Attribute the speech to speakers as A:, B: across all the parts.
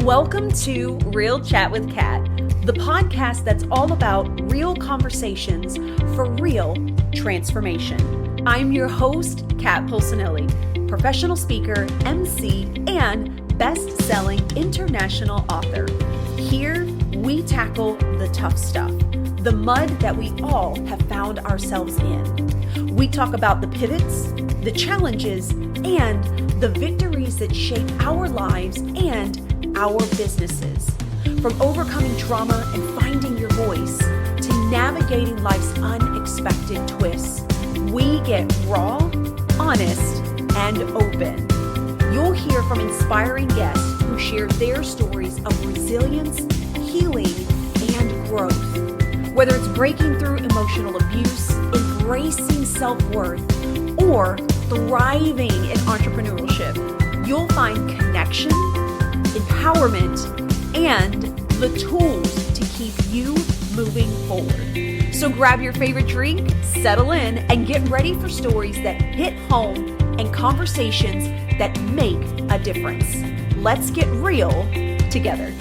A: Welcome to Real Chat with Kat, the podcast that's all about real conversations for real transformation. I'm your host, Kat Pulcinelli, professional speaker, MC, and best-selling international author. Here, we tackle the tough stuff, the mud that we all have found ourselves in. We talk about the pivots, the challenges, and the victories that shape our lives and our businesses. From overcoming trauma and finding your voice to navigating life's unexpected twists, we get raw, honest, and open. You'll hear from inspiring guests who share their stories of resilience, healing, and growth. Whether it's breaking through emotional abuse, embracing self-worth, or thriving in entrepreneurship, you'll find connection, empowerment, and the tools to keep you moving forward. So grab your favorite drink, settle in, and get ready for stories that hit home and conversations that make a difference. Let's get real together.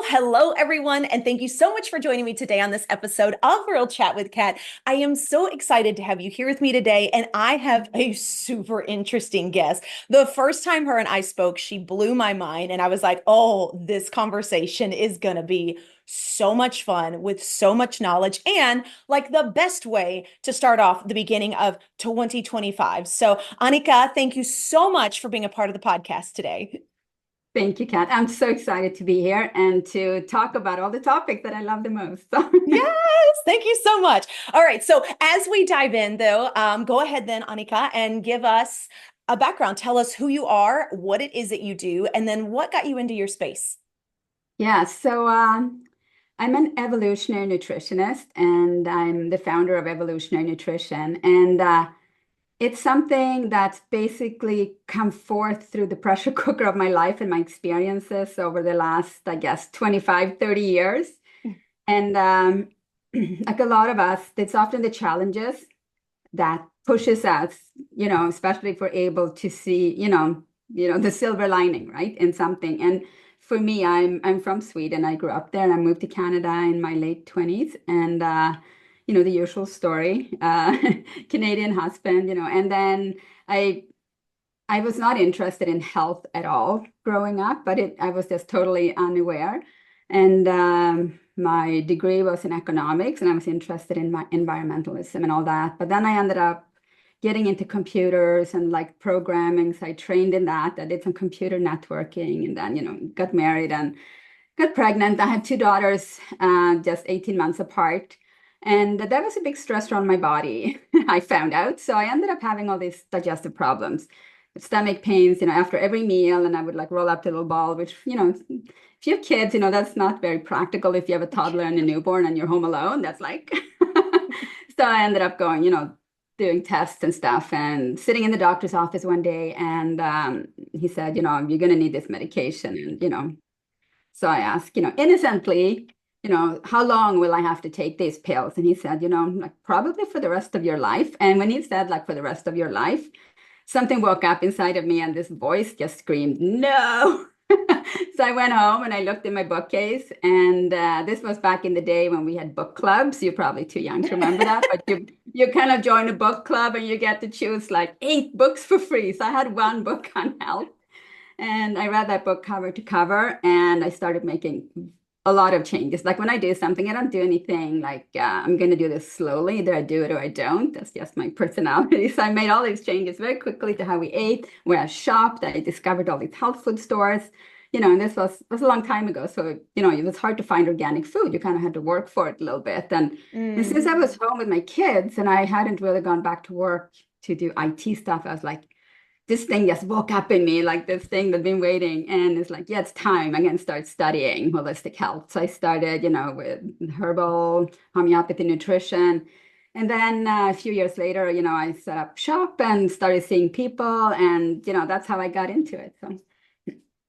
A: Hello, everyone, and thank you so much for joining me today on this episode of Real Chat with Kat. I am so excited to have you here with me today, and I have a super interesting guest. The first time her and I spoke, she blew my mind, and I was like, oh, this conversation is going to be so much fun with so much knowledge and like the best way to start off the beginning of 2025. So, Annika, thank you so much for being a part of the podcast today.
B: Thank you, Kat. I'm so excited to be here and to talk about all the topics that I love the most.
A: Yes, thank you so much. All right, so as we dive in, though, go ahead then, Annika, and give us a background. Tell us who you are, what it is that you do, and then what got you into your space.
B: Yeah, so I'm an evolutionary nutritionist, and I'm the founder of Evolutionary Nutrition. And it's something that's basically come forth through the pressure cooker of my life and my experiences over the last, 25, 30 years. And like a lot of us, it's often the challenges that pushes us, especially if we're able to see, the silver lining, right, in something. And for me, I'm from Sweden. I grew up there and I moved to Canada in my late 20s. And the usual story, Canadian husband, and then I was not interested in health at all growing up, but I was just totally unaware. And my degree was in economics, and I was interested in my environmentalism and all that. But then I ended up getting into computers and like programming. So I trained in that. I did some computer networking, and then, got married and got pregnant. I had two daughters, just 18 months apart. And that was a big stressor on my body, I found out. So I ended up having all these digestive problems, stomach pains, after every meal. And I would like roll up the little ball, which, if you have kids, that's not very practical. If you have a toddler and a newborn and you're home alone, that's like, so I ended up going, doing tests and stuff and sitting in the doctor's office one day. And he said, you're going to need this medication. And, so I asked, innocently, how long will I have to take these pills? And he said, like probably for the rest of your life. And when he said like for the rest of your life, something woke up inside of me and this voice just screamed, no. So I went home and I looked in my bookcase, and this was back in the day when we had book clubs. You're probably too young to remember that, but you kind of join a book club and you get to choose like 8 books for free. So I had one book on health, and I read that book cover to cover, and I started making a lot of changes. Like when I do something, I don't do anything like I'm going to do this slowly. Either I do it or I don't. That's just my personality. So I made all these changes very quickly to how we ate, where I shopped. I discovered all these health food stores, and this was a long time ago. So, it was hard to find organic food. You kind of had to work for it a little bit. And since I was home with my kids and I hadn't really gone back to work to do IT stuff, I was like, this thing just woke up in me, like this thing that's been waiting. And it's like, yeah, it's time. I'm going to start studying holistic health. So I started, with herbal, homeopathy, nutrition. And then a few years later, I set up shop and started seeing people. And, that's how I got into it. So.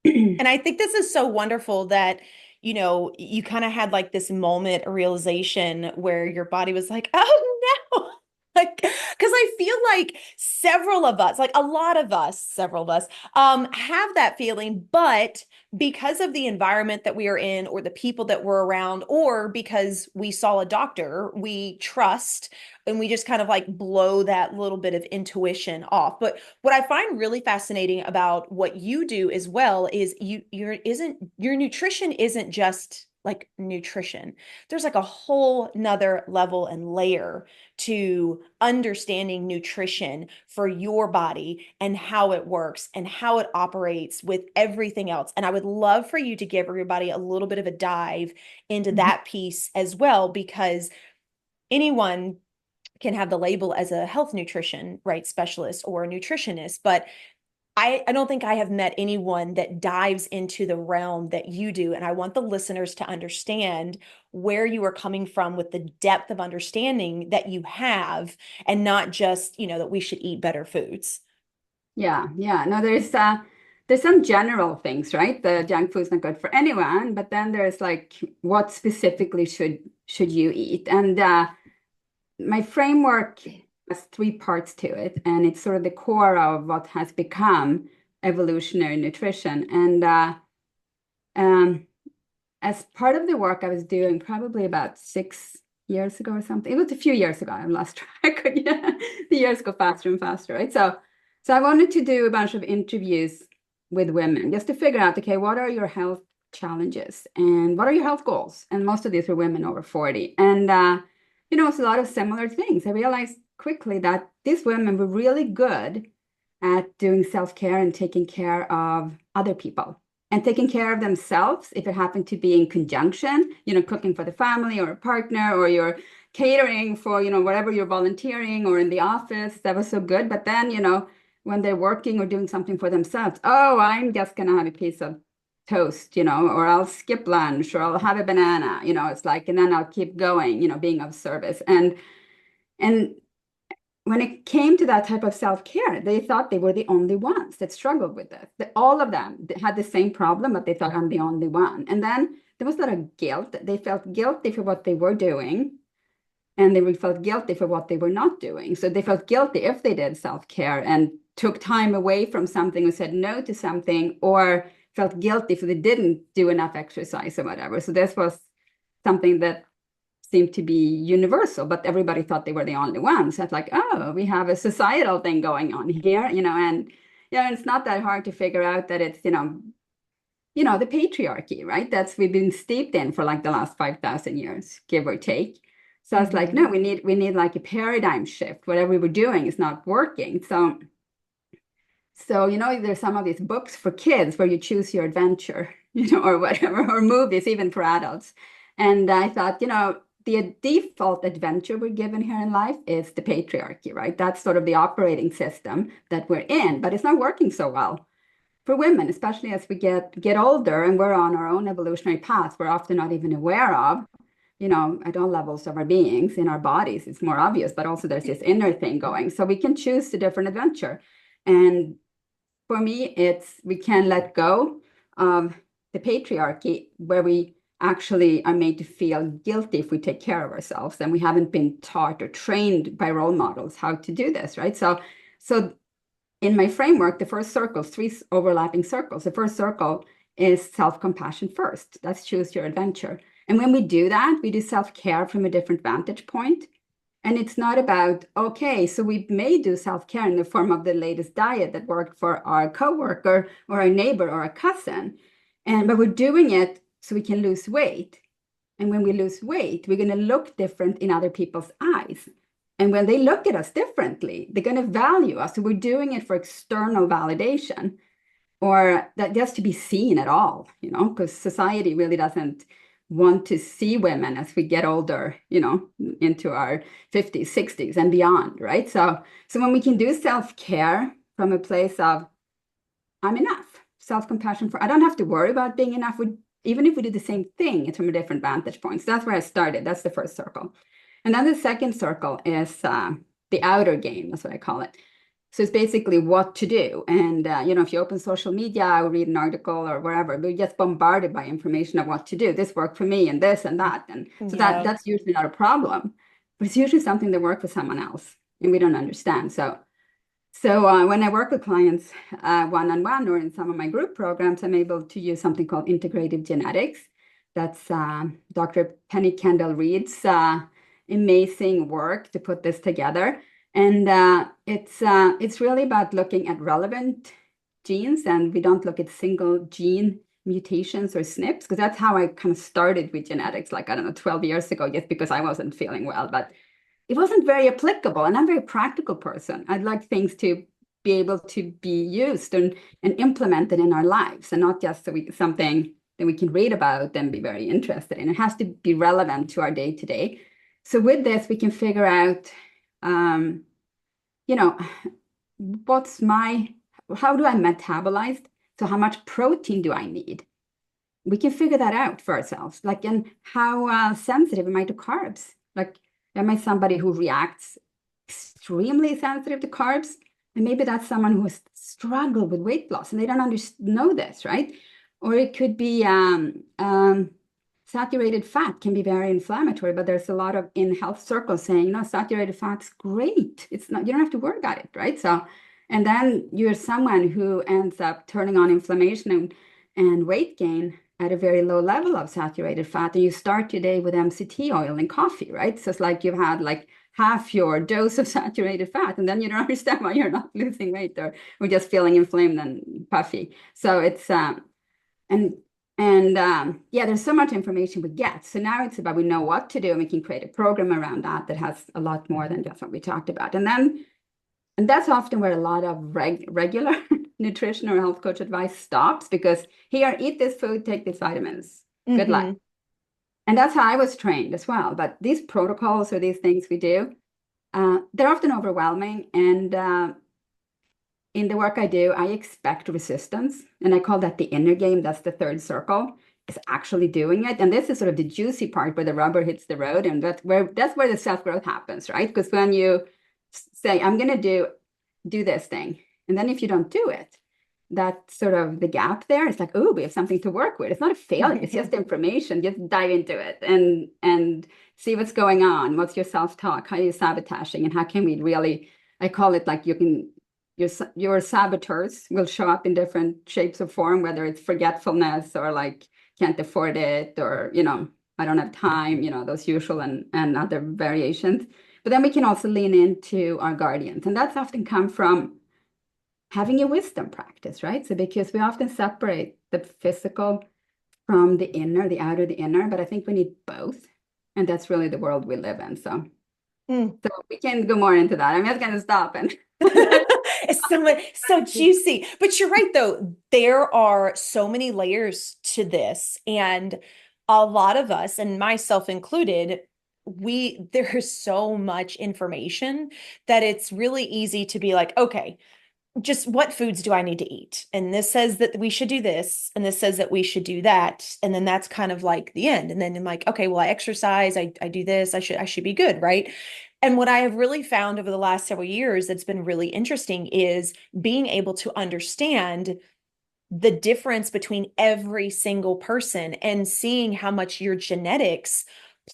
A: And I think this is so wonderful that, you kind of had like this moment, a realization where your body was like, oh no. Like, because I feel like several of us, like a lot of us, several of us, have that feeling, but because of the environment that we are in, or the people that we're around, or because we saw a doctor, we trust, and we just kind of like blow that little bit of intuition off. But what I find really fascinating about what you do as well is your nutrition isn't just like nutrition. There's like a whole nother level and layer to understanding nutrition for your body and how it works and how it operates with everything else. And I would love for you to give everybody a little bit of a dive into that piece as well, because anyone can have the label as a health nutrition, right, specialist or a nutritionist, but I don't think I have met anyone that dives into the realm that you do. And I want the listeners to understand where you are coming from with the depth of understanding that you have, and not just, that we should eat better foods.
B: Yeah, yeah. No, there's some general things, right? The junk food's not good for anyone, but then there's like what specifically should you eat? And my framework has three parts to it, and it's sort of the core of what has become evolutionary nutrition. And as part of the work I was doing probably about 6 years ago or something, it was a few years ago, I've lost track. Yeah, the years go faster and faster, right? So I wanted to do a bunch of interviews with women just to figure out, okay, what are your health challenges and what are your health goals? And most of these were women over 40. And it's a lot of similar things. I realized quickly that these women were really good at doing self-care and taking care of other people and taking care of themselves if it happened to be in conjunction, cooking for the family or a partner, or you're catering for, whatever you're volunteering, or in the office. That was so good. But then, when they're working or doing something for themselves, oh, I'm just going to have a piece of toast, or I'll skip lunch, or I'll have a banana, it's like, and then I'll keep going, being of service. And when it came to that type of self-care, they thought they were the only ones that struggled with it. All of them had the same problem, but they thought, I'm the only one. And then there was a lot of guilt. They felt guilty for what they were doing, and they felt guilty for what they were not doing. So they felt guilty if they did self-care and took time away from something or said no to something, or felt guilty if they didn't do enough exercise or whatever. So this was something that seemed to be universal, but everybody thought they were the only ones. So it's like, oh, we have a societal thing going on here, and it's not that hard to figure out that it's, the patriarchy, right? We've been steeped in for like the last 5,000 years, give or take. So it's like, no, we need like a paradigm shift. Whatever we were doing is not working. So there's some of these books for kids where you choose your adventure, or whatever, or movies, even for adults. And I thought, the default adventure we're given here in life is the patriarchy, right? That's sort of the operating system that we're in, but it's not working so well for women, especially as we get older and we're on our own evolutionary paths we're often not even aware of, at all levels of our beings in our bodies. It's more obvious, but also there's this inner thing going. So we can choose a different adventure. And for me, we can let go of the patriarchy where we actually are made to feel guilty if we take care of ourselves, and we haven't been taught or trained by role models how to do this, right? So in my framework, the first circle, three overlapping circles. The first circle is self-compassion first. Let's choose your adventure. And when we do that, we do self-care from a different vantage point. And it's not about, okay, so we may do self-care in the form of the latest diet that worked for our coworker or our neighbor or a cousin. But we're doing it so we can lose weight. And when we lose weight, we're going to look different in other people's eyes. And when they look at us differently, they're going to value us. So we're doing it for external validation, or that just to be seen at all, because society really doesn't want to see women as we get older, into our 50s, 60s and beyond, right? So when we can do self-care from a place of, I'm enough, self-compassion I don't have to worry about being enough. Even if we do the same thing, it's from a different vantage point. So that's where I started. That's the first circle. And then the second circle is the outer game. That's what I call it. So it's basically what to do. And, if you open social media or read an article or wherever, we're just bombarded by information of what to do. This worked for me and this and that. And so that's usually not a problem, but it's usually something that worked for someone else. and we don't understand. So when I work with clients one-on-one or in some of my group programs, I'm able to use something called integrative genetics. That's Dr. Penny Kendall Reed's amazing work to put this together. And it's really about looking at relevant genes, and we don't look at single gene mutations or SNPs, because that's how I kind of started with genetics, like, I don't know, 12 years ago, just because I wasn't feeling well. But it wasn't very applicable, and I'm a very practical person. I'd like things to be able to be used and implemented in our lives, and not just something that we can read about and be very interested in. It has to be relevant to our day to day. So with this, we can figure out, how do I metabolize? So how much protein do I need? We can figure that out for ourselves. Like, and how sensitive am I to carbs? Like, am I somebody who reacts extremely sensitive to carbs? And maybe that's someone who has struggled with weight loss and they don't know this, right? Or it could be saturated fat can be very inflammatory, but there's a lot of in health circles saying, no, saturated fat's great. It's not, you don't have to worry about it, right? So, and then you're someone who ends up turning on inflammation and weight gain at a very low level of saturated fat, and you start your day with MCT oil and coffee, right? So it's like you've had like half your dose of saturated fat, and then you don't understand why you're not losing weight or just feeling inflamed and puffy. So it's yeah, there's so much information we get. So now it's about, we know what to do, and we can create a program around that has a lot more than just what we talked about. And that's often where a lot of regular nutrition or health coach advice stops, because here, eat this food, take these vitamins. Good luck. And that's how I was trained as well. But these protocols or these things we do, they're often overwhelming. And in the work I do, I expect resistance. And I call that the inner game. That's the third circle, is actually doing it. And this is sort of the juicy part where the rubber hits the road. And that's where the self-growth happens, right? Because when you say, I'm going to do this thing, and then if you don't do it, that's sort of the gap there. It's like, oh, we have something to work with. It's not a failure. It's just information. Just dive into it and see what's going on. What's your self-talk? How are you sabotaging? And how can we really, I call it like your saboteurs will show up in different shapes or form, whether it's forgetfulness or like can't afford it, or, I don't have time, those usual and other variations. But then we can also lean into our guardians. And that's often come from having a wisdom practice, right? So because we often separate the physical from the inner, the outer, the inner, but I think we need both. And that's really the world we live in. So we can go more into that. I'm just going to stop. And
A: it's so juicy. But you're right, though. There are so many layers to this. And a lot of us, and myself included, there's so much information that it's really easy to be like, okay, just what foods do I need to eat? And this says that we should do this, and this says that we should do that. And then that's kind of like the end. And then I'm like, okay, well, I exercise, I do this, I should be good, right? And what I have really found over the last several years that's been really interesting is being able to understand the difference between every single person and seeing how much your genetics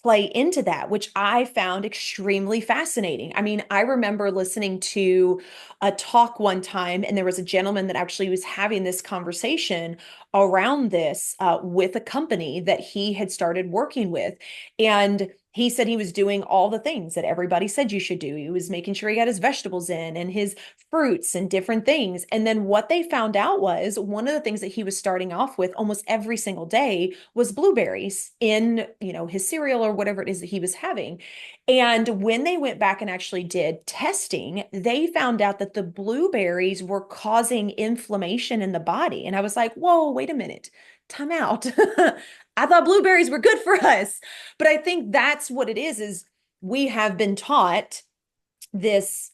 A: play into that, which I found extremely fascinating. I mean, I remember listening to a talk one time, and there was a gentleman that actually was having this conversation around this with a company that he had started working with. And he said he was doing all the things that everybody said you should do. He was making sure he got his vegetables in and his fruits and different things. And then what they found out was one of the things that he was starting off with almost every single day was blueberries in, his cereal or whatever it is that he was having. And when they went back and actually did testing, they found out that the blueberries were causing inflammation in the body. And I was like, whoa, wait a minute. Time out. I thought blueberries were good for us. But I think that's what it is we have been taught this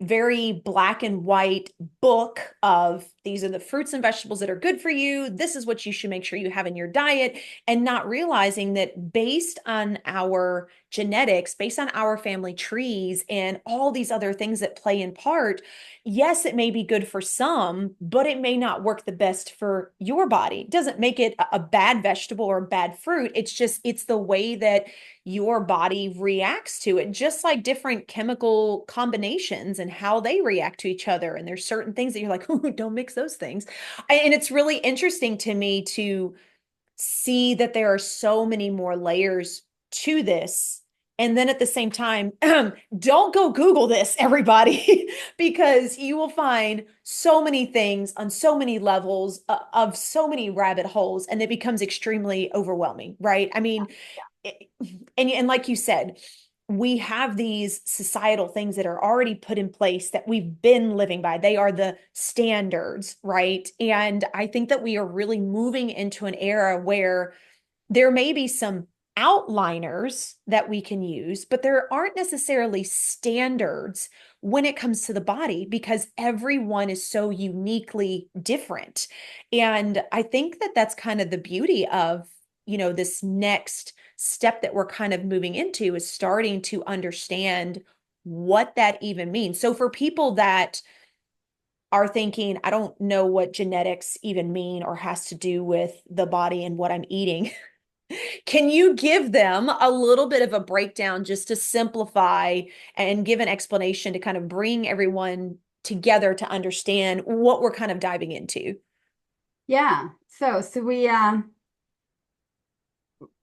A: very black and white book of these are the fruits and vegetables that are good for you. This is what you should make sure you have in your diet, and not realizing that based on our genetics, based on our family trees and all these other things that play in part, yes, it may be good for some, but it may not work the best for your body. It doesn't make it a bad vegetable or a bad fruit. It's just, it's the way that your body reacts to it, just like different chemical combinations and how they react to each other. And there's certain things that you're like, oh, don't mix those things. And it's really interesting to me to see that there are so many more layers to this. And then at the same time, don't go Google this, everybody, because you will find so many things on so many levels of so many rabbit holes, and it becomes extremely overwhelming, right? I mean, and like you said, we have these societal things that are already put in place that we've been living by. They are the standards, right? And I think that we are really moving into an era where there may be some outliners that we can use, but there aren't necessarily standards when it comes to the body because everyone is so uniquely different. And I think that that's kind of the beauty of, this next step that we're kind of moving into is starting to understand what that even means. So for people that are thinking, I don't know what genetics even mean or has to do with the body and what I'm eating, can you give them a little bit of a breakdown just to simplify and give an explanation to kind of bring everyone together to understand what we're kind of diving into?
B: Yeah. So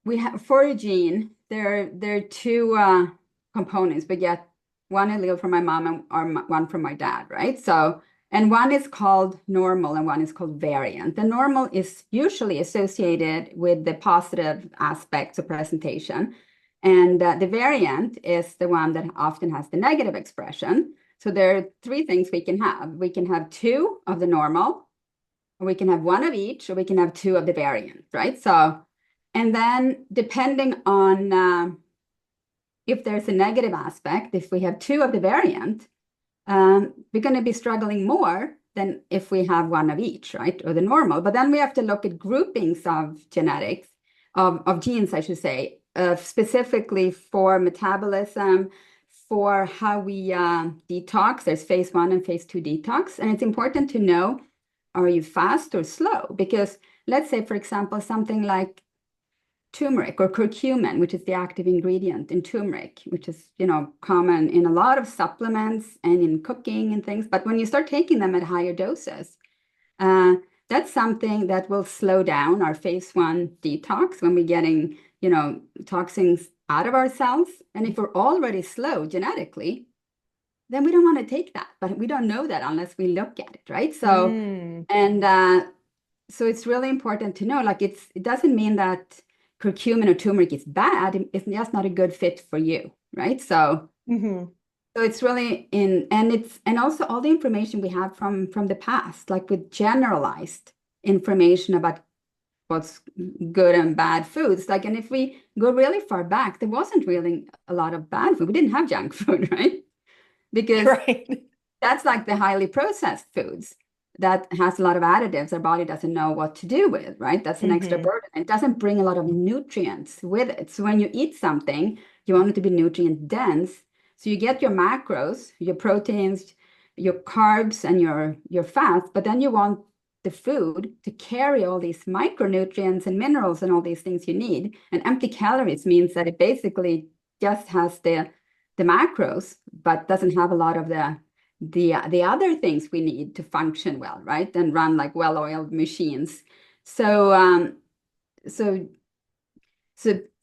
B: we have for a gene, there are two components, but yet one allele from my mom and or one from my dad, right? So, and one is called normal and one is called variant. The normal is usually associated with the positive aspects of presentation, and the variant is the one that often has the negative expression. So there are three things we can have. We can have two of the normal, or we can have one of each, or we can have two of the variant, right? So, and then depending on if there's a negative aspect, if we have two of the variant, we're going to be struggling more than if we have one of each, right? Or the normal. But then we have to look at groupings of genetics, of genes, I should say, specifically for metabolism, for how we detox. There's phase 1 and phase 2 detox. And it's important to know, are you fast or slow? Because let's say, for example, something like turmeric or curcumin, which is the active ingredient in turmeric, which is, common in a lot of supplements and in cooking and things. But when you start taking them at higher doses, that's something that will slow down our phase 1 detox when we're getting, toxins out of our cells. And if we're already slow genetically, then we don't want to take that. But we don't know that unless we look at it, right? So, so it's really important to know, like, it doesn't mean that curcumin or turmeric is bad. It's just not a good fit for you, right? So, so it's really and also all the information we have from the past, like with generalized information about what's good and bad foods. Like, and if we go really far back, there wasn't really a lot of bad food. We didn't have junk food, right? Because that's like the highly processed foods that has a lot of additives our body doesn't know what to do with, right? That's an extra burden. It doesn't bring a lot of nutrients with it. So when you eat something, you want it to be nutrient dense. So you get your macros, your proteins, your carbs, and your fats, but then you want the food to carry all these micronutrients and minerals and all these things you need. And empty calories means that it basically just has the macros, but doesn't have a lot of the other things we need to function well, right? And run like well-oiled machines. So so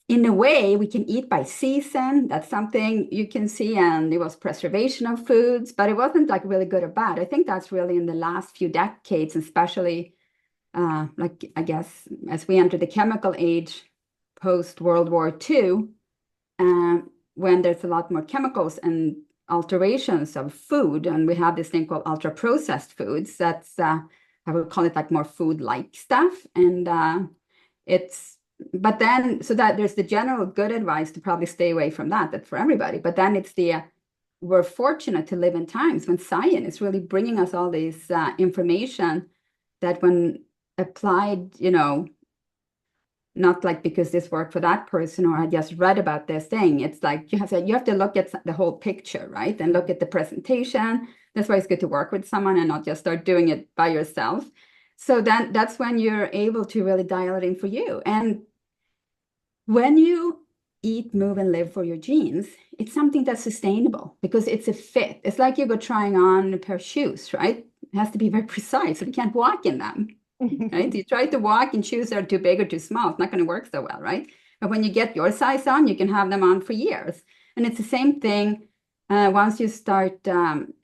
B: in a way, we can eat by season. That's something you can see. And it was preservation of foods, but it wasn't like really good or bad. I think that's really in the last few decades, especially like, I guess, as we enter the chemical age post World War II, when there's a lot more chemicals and alterations of food, and we have this thing called ultra processed foods. That's I would call it like more food like stuff. And but then, so that there's the general good advice to probably stay away from that. That's for everybody. But then it's we're fortunate to live in times when science is really bringing us all this information that when applied, not like because this worked for that person or I just read about this thing. It's like you have to look at the whole picture, right? And look at the presentation. That's why it's good to work with someone and not just start doing it by yourself. So then that's when you're able to really dial it in for you. And when you eat, move, and live for your genes, it's something that's sustainable because it's a fit. It's like you go trying on a pair of shoes, right? It has to be very precise, so you can't walk in them, right? You try to walk in shoes that are too big or too small, it's not going to work so well, right? But when you get your size on, you can have them on for years. And it's the same thing once you start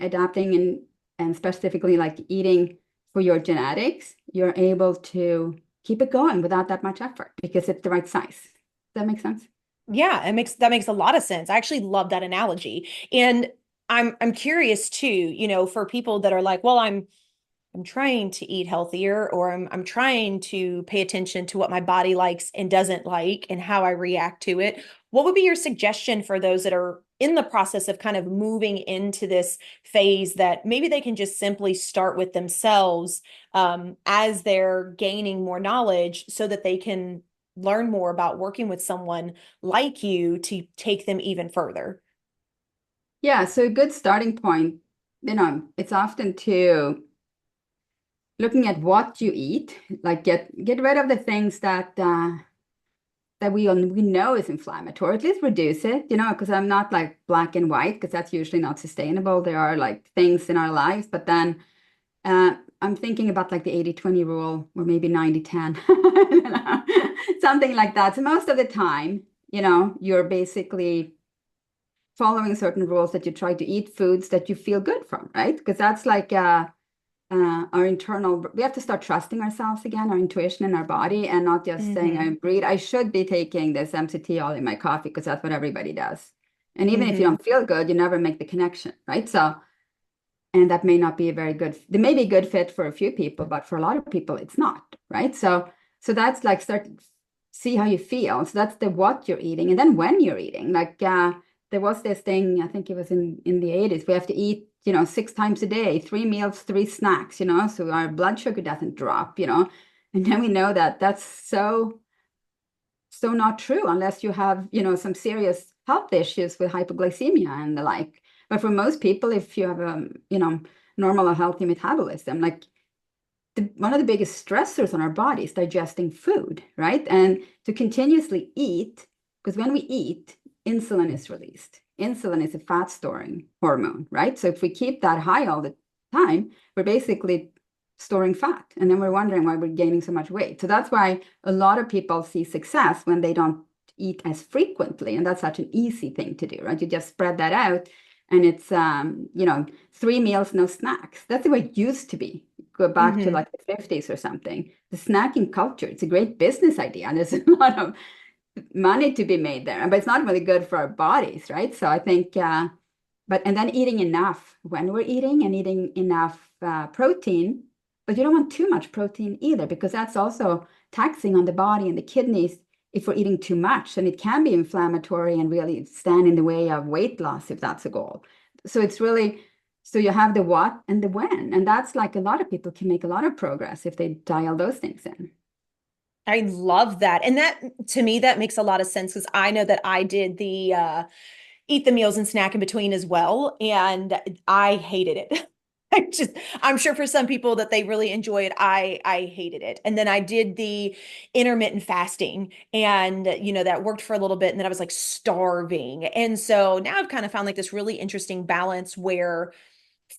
B: adapting and specifically like eating for your genetics, you're able to keep it going without that much effort because it's the right size. Does that make sense?
A: Yeah, that makes a lot of sense. I actually love that analogy. And I'm curious too, for people that are like, well, I'm trying to eat healthier, or I'm trying to pay attention to what my body likes and doesn't like and how I react to it. What would be your suggestion for those that are in the process of kind of moving into this phase that maybe they can just simply start with themselves as they're gaining more knowledge so that they can learn more about working with someone like you to take them even further?
B: Yeah, so a good starting point, it's often to looking at what you eat, like get rid of the things that we know is inflammatory, at least reduce it, because I'm not like black and white, because that's usually not sustainable. There are like things in our lives, but then I'm thinking about like the 80-20 rule or maybe 90-10, something like that. So most of the time, you're basically following certain rules that you try to eat foods that you feel good from, right? Because that's like our internal, we have to start trusting ourselves again, our intuition in our body, and not just saying,
A: Mm-hmm.
B: I should be taking this MCT oil in my coffee because that's what everybody does. And even if you
A: Mm-hmm.
B: don't feel good, you never make the connection, right? So, and that may not be a very good, they may be a good fit for a few people, but for a lot of people, it's not, right? So that's like see how you feel. So that's the what you're eating, and then when you're eating. Like there was this thing, I think it was in the 80s, we have to eat 6 times a day, 3 meals, 3 snacks, so our blood sugar doesn't drop, and then we know that that's so not true unless you have some serious health issues with hypoglycemia and the like. But for most people, if you have a normal or healthy metabolism, like one of the biggest stressors on our body is digesting food, right? And to continuously eat, because when we eat, insulin is released. Insulin is a fat storing hormone, right? So if we keep that high all the time, we're basically storing fat. And then we're wondering why we're gaining so much weight. So that's why a lot of people see success when they don't eat as frequently. And that's such an easy thing to do, right? You just spread that out. And it's 3 meals, no snacks. That's the way it used to be. Go back to
A: Mm-hmm.
B: like the 50s or something. The snacking culture, it's a great business idea. And there's a lot of money to be made there, but it's not really good for our bodies, right? So I think, and then eating enough when we're eating and eating enough protein, but you don't want too much protein either, because that's also taxing on the body and the kidneys if we're eating too much, and it can be inflammatory and really stand in the way of weight loss if that's a goal. So it's really, so you have the what and the when, and that's like a lot of people can make a lot of progress if they dial those things in.
A: I love that. And that to me, that makes a lot of sense because I know that I did the eat the meals and snack in between as well. And I hated it. I'm sure for some people that they really enjoy it. I hated it. And then I did the intermittent fasting and, that worked for a little bit. And then I was like starving. And so now I've kind of found like this really interesting balance where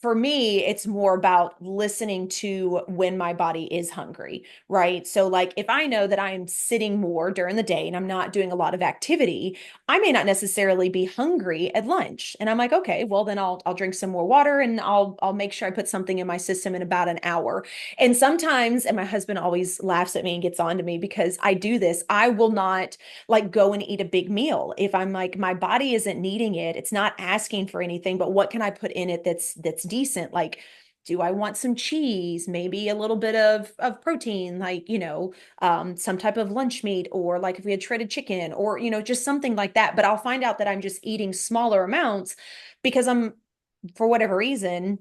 A: for me, it's more about listening to when my body is hungry, right? So, like, if I know that I'm sitting more during the day and I'm not doing a lot of activity, I may not necessarily be hungry at lunch. And I'm like, okay, well, then I'll drink some more water and I'll make sure I put something in my system in about an hour. And sometimes, and my husband always laughs at me and gets on to me because I do this, I will not like go and eat a big meal if I'm like my body isn't needing it, it's not asking for anything, but what can I put in it that's decent? Like, do I want some cheese, maybe a little bit of protein, like, some type of lunch meat, or like if we had shredded chicken, or just something like that. But I'll find out that I'm just eating smaller amounts because I'm, for whatever reason,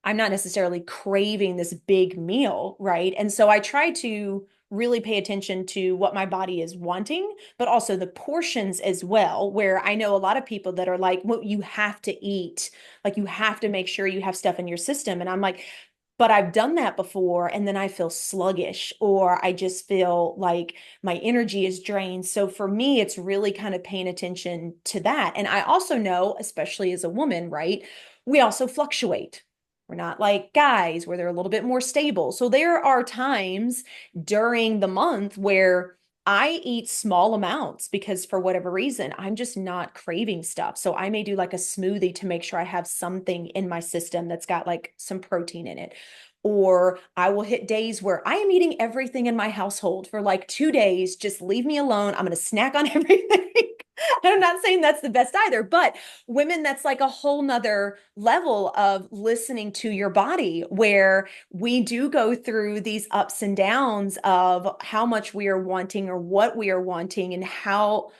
A: I'm not necessarily craving this big meal, right? And so I try to really pay attention to what my body is wanting, but also the portions as well, where I know a lot of people that are like, well, you have to eat, like you have to make sure you have stuff in your system. And I'm like, but I've done that before, and then I feel sluggish, or I just feel like my energy is drained. So for me, it's really kind of paying attention to that. And I also know, especially as a woman, right, we also fluctuate. We're not like guys where they're a little bit more stable. So there are times during the month where I eat small amounts because for whatever reason, I'm just not craving stuff. So I may do like a smoothie to make sure I have something in my system that's got like some protein in it. Or I will hit days where I am eating everything in my household for like 2 days. Just leave me alone. I'm going to snack on everything. I'm not saying that's the best either, but women, that's like a whole nother level of listening to your body where we do go through these ups and downs of how much we are wanting or what we are wanting and how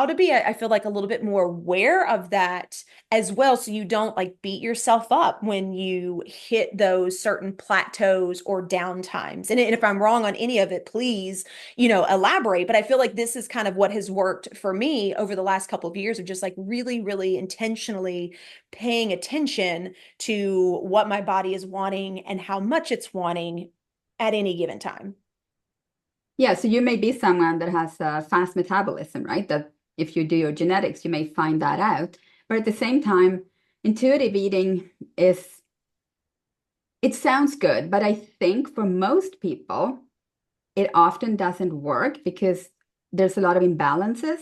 A: to be, I feel like a little bit more aware of that as well. So you don't like beat yourself up when you hit those certain plateaus or down times. And if I'm wrong on any of it, please, elaborate. But I feel like this is kind of what has worked for me over the last couple of years of just like really, really intentionally paying attention to what my body is wanting and how much it's wanting at any given time.
B: Yeah, so you may be someone that has a fast metabolism, right? That if you do your genetics, you may find that out. But at the same time, intuitive eating it sounds good, but I think for most people, it often doesn't work because there's a lot of imbalances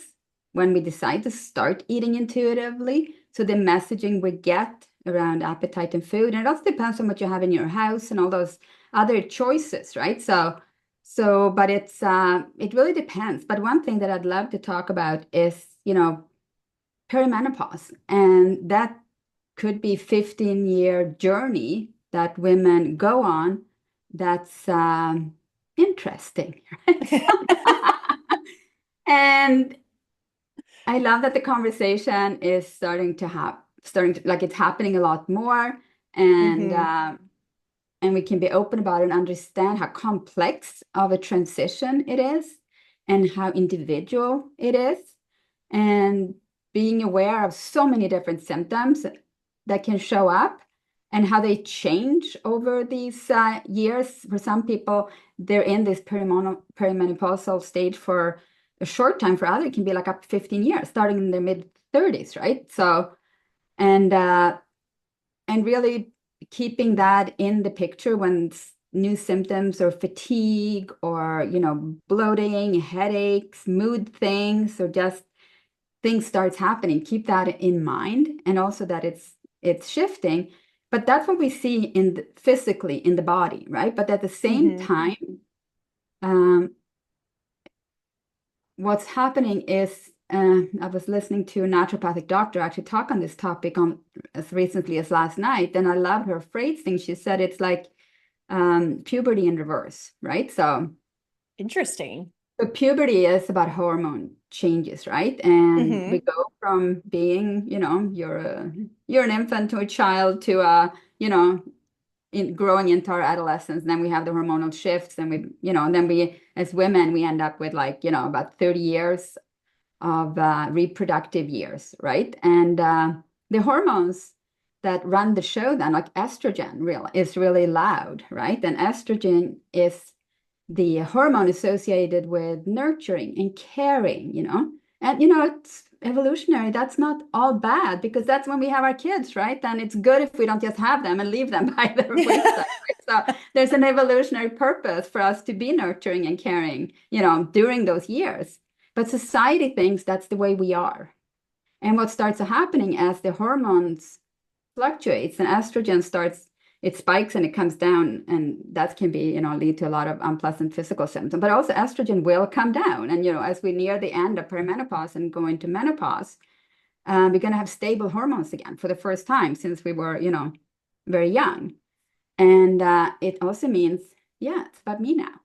B: when we decide to start eating intuitively. So the messaging we get around appetite and food, and it also depends on what you have in your house and all those other choices, right? But it really depends. But one thing that I'd love to talk about is, perimenopause, and that could be 15-year journey that women go on. That's interesting, right? And I love that the conversation is like it's happening a lot more, and
A: Mm-hmm.
B: we can be open about it and understand how complex of a transition it is and how individual it is, and being aware of so many different symptoms that can show up and how they change over these years. For some people, they're in this perimenopausal stage for a short time. For others, it can be like up to 15 years, starting in their mid 30s, right? So, and uh, and really keeping that in the picture when new symptoms or fatigue or bloating, headaches, mood things, or just things starts happening, keep that in mind, and also that it's shifting. But that's what we see physically in the body, right? But at the same
A: Mm-hmm.
B: time, what's happening is I was listening to a naturopathic doctor actually talk on this topic on as recently as last night, and I love her phrasing. She said it's like puberty in reverse, right?
A: Interesting.
B: So puberty is about hormone changes, right? And we
A: Mm-hmm.
B: go from being, you're an infant to a child to you know, growing into our adolescence. And then we have the hormonal shifts, and and then we, as women, we end up with like, about 30 years of reproductive years, right? And the hormones that run the show then, like estrogen, is really loud, right? And estrogen is the hormone associated with nurturing and caring, And it's evolutionary. That's not all bad because that's when we have our kids, right? And it's good if we don't just have them and leave them by their wayside. Right? So there's an evolutionary purpose for us to be nurturing and caring, during those years. But society thinks that's the way we are. And what starts happening as the hormones fluctuates and estrogen starts, it spikes and it comes down, and that can be, lead to a lot of unpleasant physical symptoms. But also estrogen will come down. And, as we near the end of perimenopause and go into menopause, we're going to have stable hormones again for the first time since we were, very young. And it also means, yeah, it's about me now.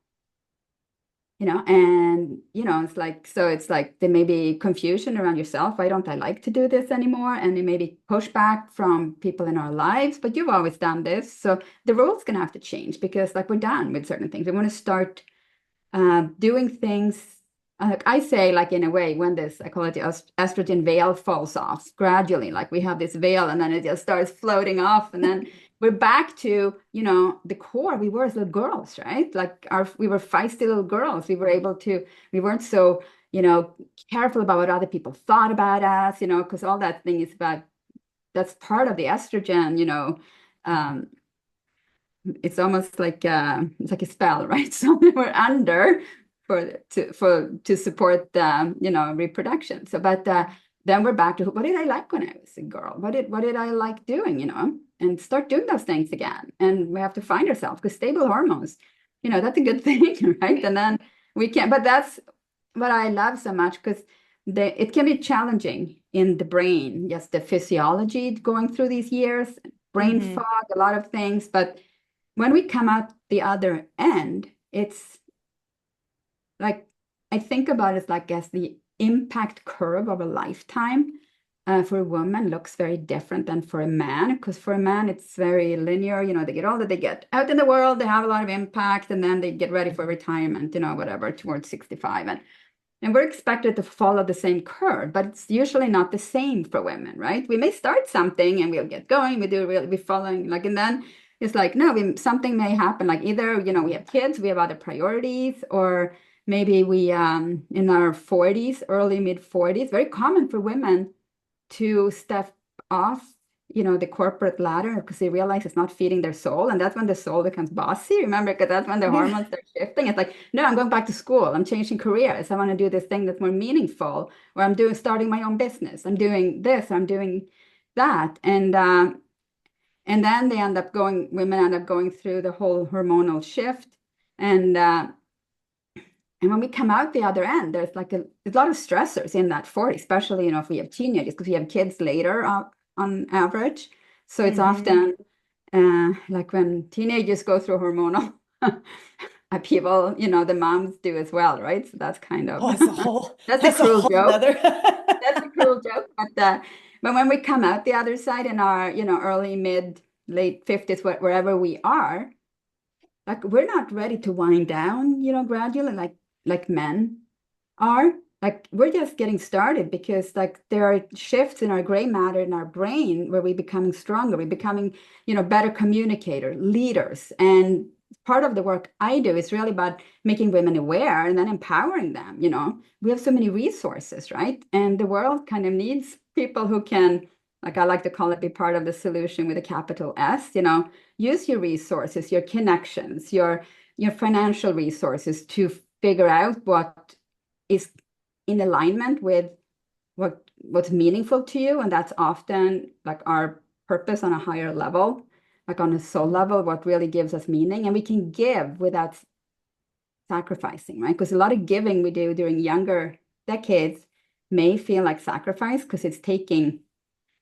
B: and it's like, so it's like there may be confusion around yourself. Why don't I like to do this anymore? And there may be pushback from people in our lives, but you've always done this. So the rules gonna have to change because like we're done with certain things. We want to start doing things. Like I say, like in a way, when this, I call it the estrogen veil falls off gradually, like we have this veil and then it just starts floating off. And then we're back to, the core. We were as little girls, right? Like we were feisty little girls. We weren't so, careful about what other people thought about us, because all that thing is about, that's part of the estrogen. Um, it's almost like it's like a spell, right? So we're under to support reproduction. So, but then we're back to what did I like when I was a girl? What did I like doing? And start doing those things again. And we have to find ourselves because stable hormones, that's a good thing, right? And then we can, but that's what I love so much because it can be challenging in the brain, just the physiology going through these years, brain
A: Mm-hmm.
B: fog, a lot of things, but when we come out the other end, it's like I think about it like as the impact curve of a lifetime for a woman looks very different than for a man, because for a man it's very linear. They get older, they get out in the world, they have a lot of impact, and then they get ready for retirement, whatever, towards 65. And we're expected to follow the same curve, but it's usually not the same for women, right? We may start something and we'll get going. We're following, like, and then it's like, no, something may happen. Like either, we have kids, we have other priorities, or maybe we, in our 40s, early mid 40s, very common for women to step off the corporate ladder because they realize it's not feeding their soul. And that's when the soul becomes bossy, remember, because that's when the hormones start shifting. It's like, no, I'm going back to school. I'm changing careers. I want to do this thing that's more meaningful, or starting my own business. I'm doing this, I'm doing that. And then women end up going through the whole hormonal shift. And when we come out the other end, there's like a lot of stressors in that 40, especially, if we have teenagers, because we have kids later on average. So it's often like when teenagers go through hormonal upheaval, the moms do as well, right? So that's kind of,
A: Oh,
B: that's a
A: that's a
B: cruel
A: whole
B: joke.
A: nother.
B: That's a cruel joke. But when we come out the other side in our, early, mid, late 50s, wherever we are, like we're not ready to wind down, gradually, like men are. Like we're just getting started because like there are shifts in our gray matter in our brain where we're becoming stronger, we're becoming, better communicator, leaders. And part of the work I do is really about making women aware and then empowering them. We have so many resources, right? And the world kind of needs people who can, like I like to call it, be part of the solution with a capital S, use your resources, your connections, your financial resources to figure out what is in alignment with what's meaningful to you. And that's often like our purpose on a higher level, like on a soul level, what really gives us meaning. And we can give without sacrificing, right? Because a lot of giving we do during younger decades may feel like sacrifice because it's taking,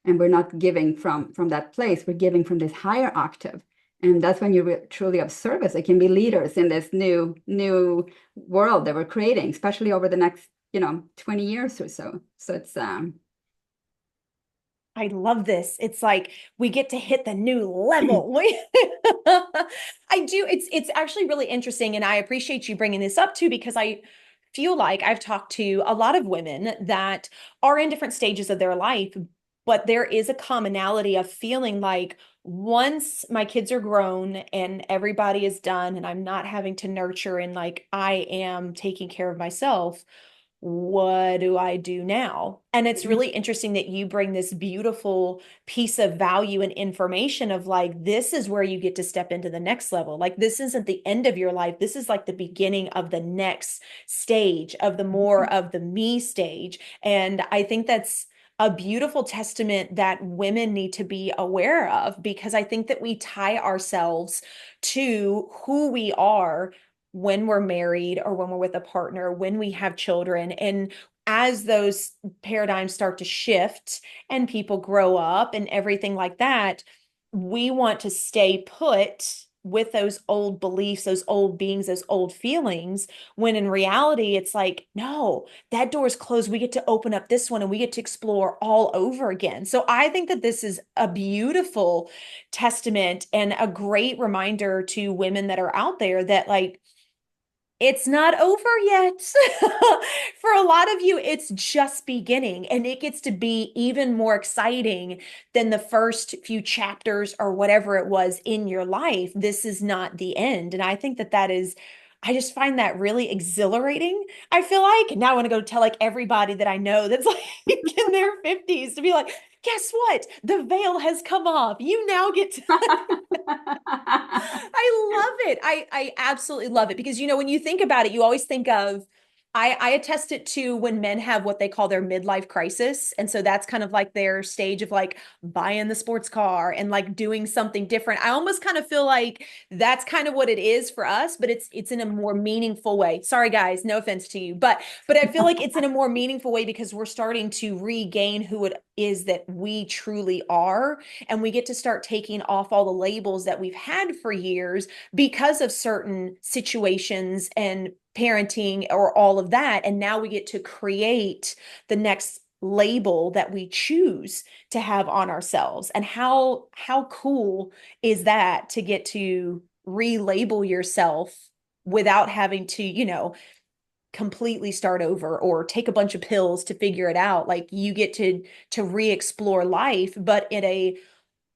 B: and we're not giving from that place. We're giving from this higher octave. And that's when you're truly of service. It can be leaders in this new world that we're creating, especially over the next 20 years or so. So it's
A: I love this. It's like we get to hit the new level. I do. It's actually really interesting, and I appreciate you bringing this up too, because I feel like I've talked to a lot of women that are in different stages of their life, but there is a commonality of feeling like once my kids are grown and everybody is done and I'm not having to nurture and like I am taking care of myself, what do I do now? And it's really interesting that you bring this beautiful piece of value and information of like, this is where you get to step into the next level. Like, this isn't the end of your life. This is like the beginning of the next stage of the more of the me stage. And I think that's a beautiful testament that women need to be aware of, because I think that we tie ourselves to who we are when we're married or when we're with a partner, when we have children. And as those paradigms start to shift and people grow up and everything like that, we want to stay put with those old beliefs, those old beings, those old feelings, when in reality, it's like, no, that door is closed. We get to open up this one and we get to explore all over again. So I think that this is a beautiful testament and a great reminder to women that are out there that like, it's not over yet. For a lot of you, it's just beginning, and it gets to be even more exciting than the first few chapters or whatever it was in your life. This is not the end. And I think that that is, I just find that really exhilarating. I feel like now I want to go tell like everybody that I know that's like in their 50s to be like, guess what? The veil has come off. You now get to I love it. I absolutely love it because when you think about it, you always think of I attest it to when men have what they call their midlife crisis. And so that's kind of like their stage of like buying the sports car and like doing something different. I almost kind of feel like that's kind of what it is for us, but it's in a more meaningful way. Sorry guys, no offense to you, but I feel like it's in a more meaningful way because we're starting to regain who it is that we truly are, and we get to start taking off all the labels that we've had for years because of certain situations and parenting or all of that. And now we get to create the next label that we choose to have on ourselves. And how cool is that to get to relabel yourself without having to, completely start over or take a bunch of pills to figure it out. Like you get to re-explore life, but in a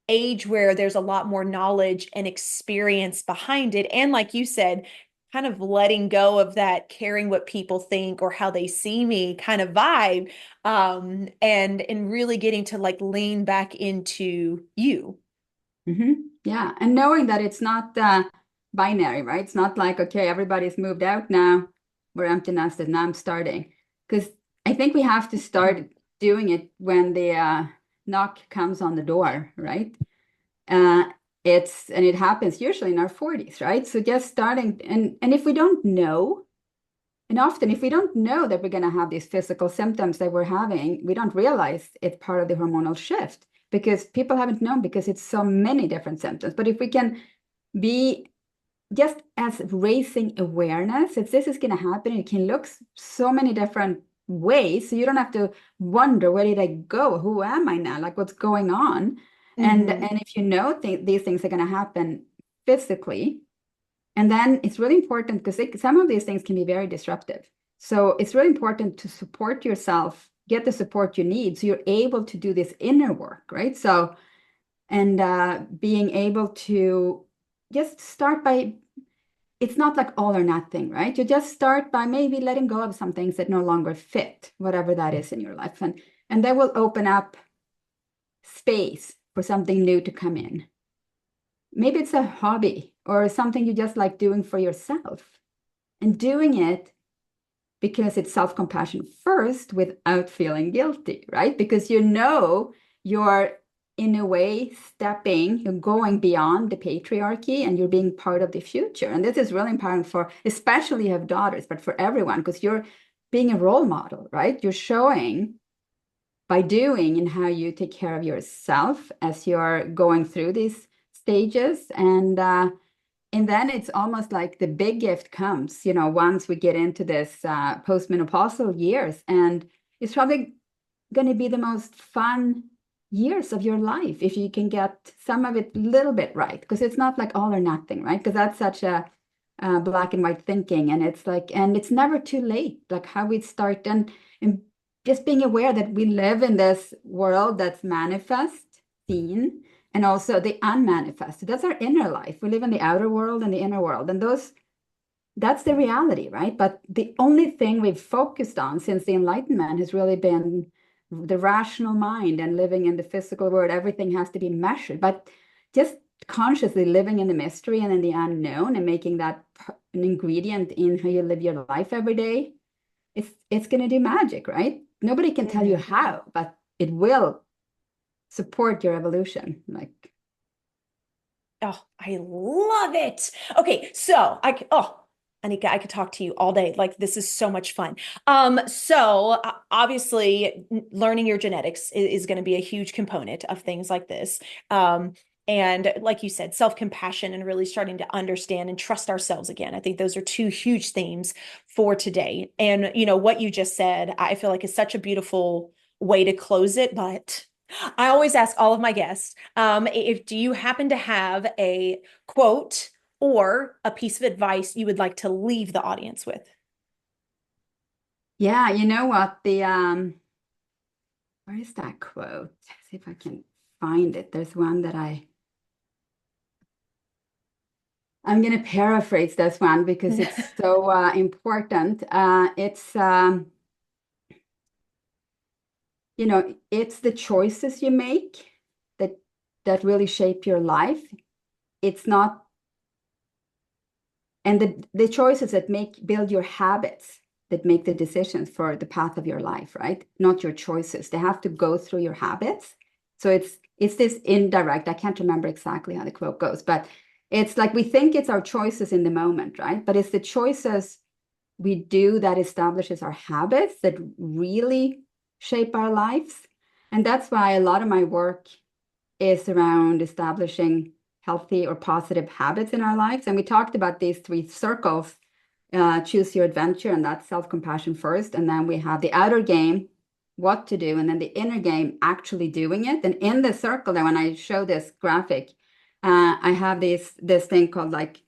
A: age where there's a lot more knowledge and experience behind it. And like you said, kind of letting go of that caring what people think or how they see me kind of vibe. And really getting to like lean back into you.
B: Yeah. And knowing that it's not binary, right? It's not like, okay, everybody's moved out now. We're empty nested. Now I'm starting. Because I think we have to start doing it when the knock comes on the door, right? Uh, and it happens usually in our 40s, right? So just starting, and if we don't know, and often if we don't know that we're going to have these physical symptoms that we're having, we don't realize it's part of the hormonal shift because people haven't known because it's so many different symptoms. But if we can be just as raising awareness, if this is going to happen, it can look so many different ways. So you don't have to wonder, where did I go? Who am I now? Like what's going on? And if you know these things are going to happen physically, and then it's really important because some of these things can be very disruptive. So it's really important to support yourself, get the support you need, so you're able to do this inner work, right? So, and being able to just start by, it's not like all or nothing, right? You just start by maybe letting go of some things that no longer fit, whatever that is in your life. And that will open up space for something new to come in. Maybe it's a hobby or something you just like doing for yourself, and doing it because it's self-compassion first without feeling guilty, right? Because you're in a way you're going beyond the patriarchy and you're being part of the future. And this is really important for, especially you have daughters, but for everyone, because you're being a role model, right? You're showing by doing and how you take care of yourself as you're going through these stages. And then it's almost like the big gift comes, once we get into this postmenopausal years. And it's probably going to be the most fun years of your life if you can get some of it a little bit right, because it's not like all or nothing, right? Because that's such a black and white thinking. And it's like, and it's never too late, like how we start and just being aware that we live in this world that's manifest, seen, and also the unmanifested. That's our inner life. We live in the outer world and the inner world, and that's the reality, right? But the only thing we've focused on since the Enlightenment has really been the rational mind and living in the physical world. Everything has to be measured, but just consciously living in the mystery and in the unknown and making that an ingredient in how you live your life every day, it's going to do magic, right? Nobody can tell you how, but it will support your evolution. Like,
A: oh, I love it. Okay, so Annika, I could talk to you all day. Like this is so much fun. So obviously learning your genetics is going to be a huge component of things like this. and like you said, self-compassion and really starting to understand and trust ourselves again. I think those are two huge themes for today. And what you just said, I feel like is such a beautiful way to close it. But I always ask all of my guests, if do you happen to have a quote or a piece of advice you would like to leave the audience with?
B: Yeah, you know what? Where is that quote? See if I can find it. There's one that I'm going to paraphrase this one because it's so important. It's the choices you make that really shape your life. It's not, and the choices that build your habits that make the decisions for the path of your life, right? Not your choices. They have to go through your habits. So it's this indirect, I can't remember exactly how the quote goes, but it's like we think it's our choices in the moment, right? But it's the choices we do that establishes our habits that really shape our lives. And that's why a lot of my work is around establishing healthy or positive habits in our lives. And we talked about these three circles, choose your adventure, and that's self-compassion first. And then we have the outer game, what to do, and then the inner game, actually doing it. And in the circle, then when I show this graphic, I have this thing called like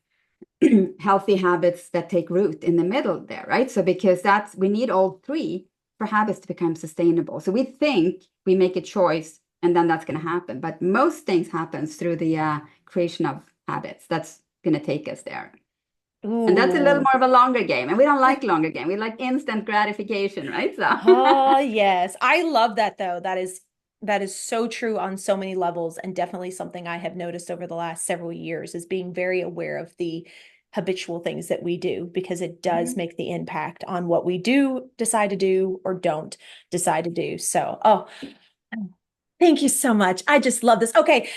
B: healthy habits that take root in the middle there, right? So because we need all three for habits to become sustainable. So we think we make a choice and then that's going to happen. But most things happens through the creation of habits. That's going to take us there. And that's a little
A: Ooh.
B: more of a longer game. And we don't like longer game. We like instant gratification, right? So
A: Oh, yes. I love that though. That is so true on so many levels, and definitely something I have noticed over the last several years is being very aware of the habitual things that we do, because it does
B: Mhm.
A: make the impact on what we do decide to do or don't decide to do. So, oh, thank you so much. I just love this. Okay,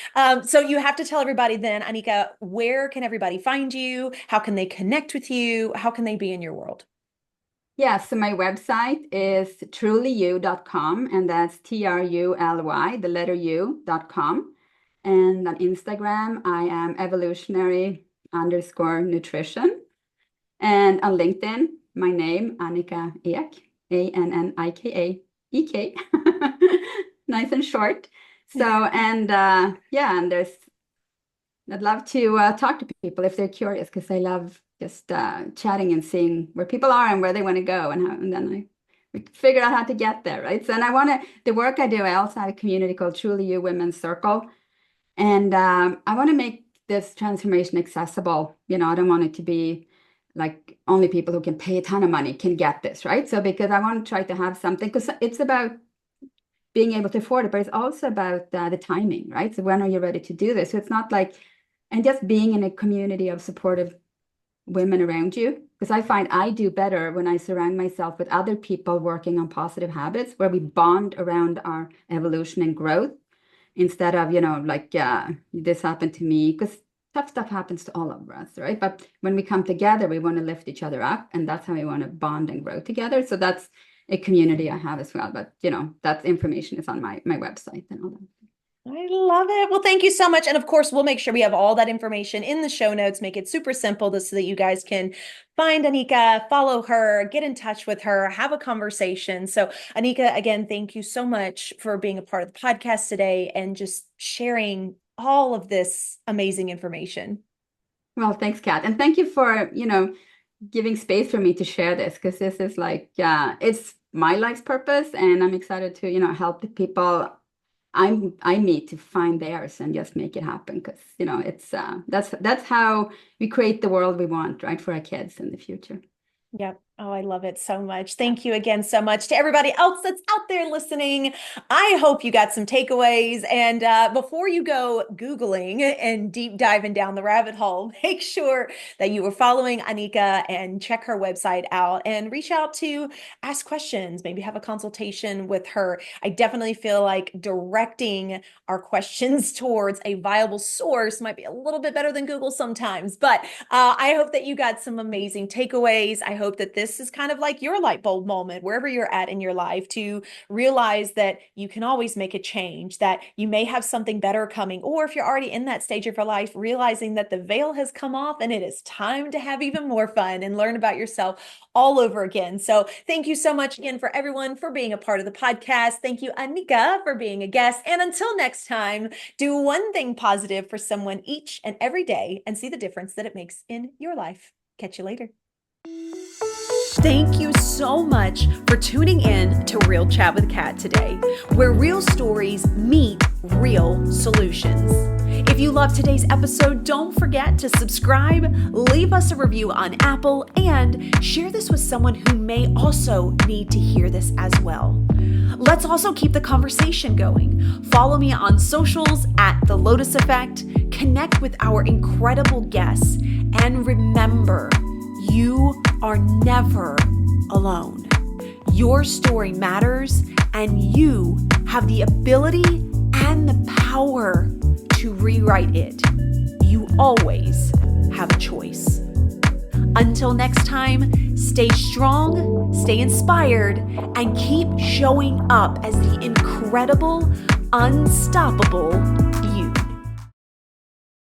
A: so you have to tell everybody then, Annika, where can everybody find you? How can they connect with you? How can they be in your world?
B: Yeah, so my website is trulyu.com, and that's TRULY, the letter U.com. And on Instagram, I am evolutionary_nutrition. And on LinkedIn, my name, Annika Ek, Annika Ek. Nice and short. So, and yeah, and I'd love to talk to people if they're curious, because I love just chatting and seeing where people are and where they want to go, and then we figure out how to get there, right? So, and the work I do, I also have a community called Truly You Women's Circle, and I want to make this transformation accessible. I don't want it to be like only people who can pay a ton of money can get this, right? So, because I want to try to have something, because it's about being able to afford it, but it's also about the timing, right? So when are you ready to do this? So it's not like, and just being in a community of supportive women around you, because I find I do better when I surround myself with other people working on positive habits where we bond around our evolution and growth instead of, like, this happened to me, because tough stuff happens to all of us, right? But when we come together, we want to lift each other up, and that's how we want to bond and grow together. So that's a community I have as well. But that information is on my website and all that.
A: I love it. Well, thank you so much. And of course, we'll make sure we have all that information in the show notes, make it super simple so that you guys can find Annika, follow her, get in touch with her, have a conversation. So, Annika, again, thank you so much for being a part of the podcast today and just sharing all of this amazing information.
B: Well, thanks, Kat. And thank you for, giving space for me to share this, because this is like, it's my life's purpose. And I'm excited to, help the people I meet to find theirs and just make it happen, because it's that's how we create the world we want, right, for our kids in the future.
A: Yep. Oh, I love it so much. Thank you again so much to everybody else that's out there listening. I hope you got some takeaways. And before you go Googling and deep diving down the rabbit hole, make sure that you are following Annika and check her website out and reach out to ask questions, maybe have a consultation with her. I definitely feel like directing our questions towards a viable source might be a little bit better than Google sometimes. But I hope that you got some amazing takeaways. I hope that this this is kind of like your light bulb moment, wherever you're at in your life, to realize that you can always make a change, that you may have something better coming, or if you're already in that stage of your life, realizing that the veil has come off and it is time to have even more fun and learn about yourself all over again. So thank you so much again for everyone for being a part of the podcast. Thank you, Annika, for being a guest. And until next time, do one thing positive for someone each and every day and see the difference that it makes in your life. Catch you later. Thank you so much for tuning in to Real Chat with Kat today, where real stories meet real solutions. If you loved today's episode, don't forget to subscribe, leave us a review on Apple, and share this with someone who may also need to hear this as well. Let's also keep the conversation going. Follow me on socials at The Lotus Effect, connect with our incredible guests, and remember, you are never alone. Your story matters, and you have the ability and the power to rewrite it. You always have a choice. Until next time, stay strong, stay inspired, and keep showing up as the incredible, unstoppable